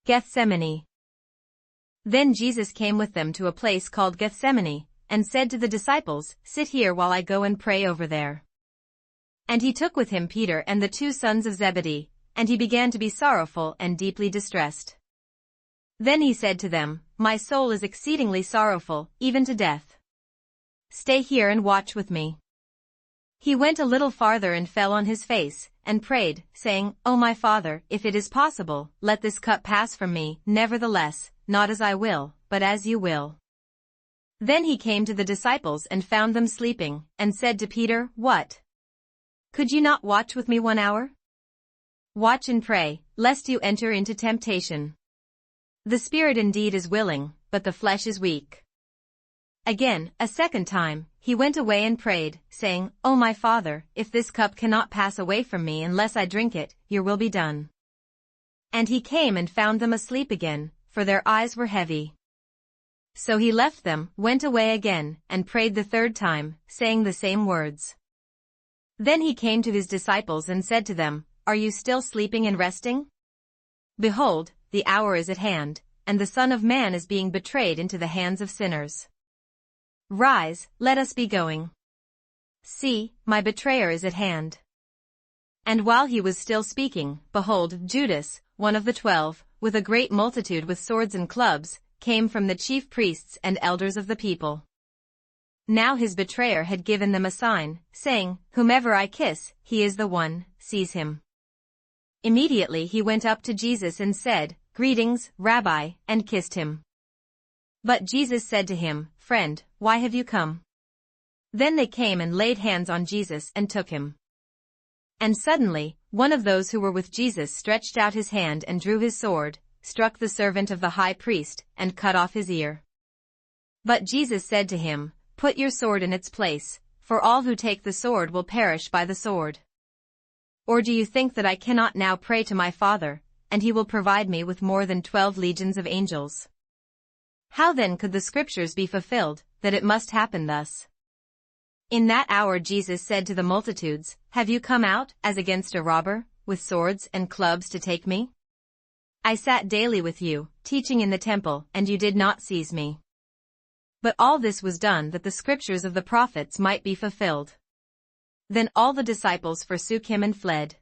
Gethsemane. Then Jesus came with them to a place called Gethsemane, and said to the disciples, "Sit here while I go and pray over there." And he took with him Peter and the 2 sons of Zebedee, and he began to be sorrowful and deeply distressed. Then he said to them, "My soul is exceedingly sorrowful, even to death. Stay here and watch with me." He went a little farther and fell on his face, and prayed, saying, "O my Father, if it is possible, let this cup pass from me, nevertheless, not as I will, but as you will." Then he came to the disciples and found them sleeping, and said to Peter, "What? Could you not watch with me 1 hour? Watch and pray, lest you enter into temptation. The spirit indeed is willing, but the flesh is weak." Again, a second time, he went away and prayed, saying, "O my Father, if this cup cannot pass away from me unless I drink it, your will be done." And he came and found them asleep again, for their eyes were heavy. So he left them, went away again, and prayed the 3rd time, saying the same words. Then he came to his disciples and said to them, "Are you still sleeping and resting? Behold, the hour is at hand, and the Son of Man is being betrayed into the hands of sinners. Rise, let us be going. See, my betrayer is at hand." And while he was still speaking, behold, Judas, one of the 12, with a great multitude with swords and clubs, came from the chief priests and elders of the people. Now his betrayer had given them a sign, saying, "Whomever I kiss, he is the one, seize him." Immediately he went up to Jesus and said, "Greetings, Rabbi," and kissed him. But Jesus said to him, "Friend, why have you come?" Then they came and laid hands on Jesus and took him. And suddenly, one of those who were with Jesus stretched out his hand and drew his sword, struck the servant of the high priest, and cut off his ear. But Jesus said to him, "Put your sword in its place, for all who take the sword will perish by the sword. Or do you think that I cannot now pray to my Father, and he will provide me with more than 12 legions of angels? How then could the scriptures be fulfilled, that it must happen thus?" In that hour Jesus said to the multitudes, "Have you come out, as against a robber, with swords and clubs to take me? I sat daily with you, teaching in the temple, and you did not seize me. But all this was done that the scriptures of the prophets might be fulfilled." Then all the disciples forsook him and fled.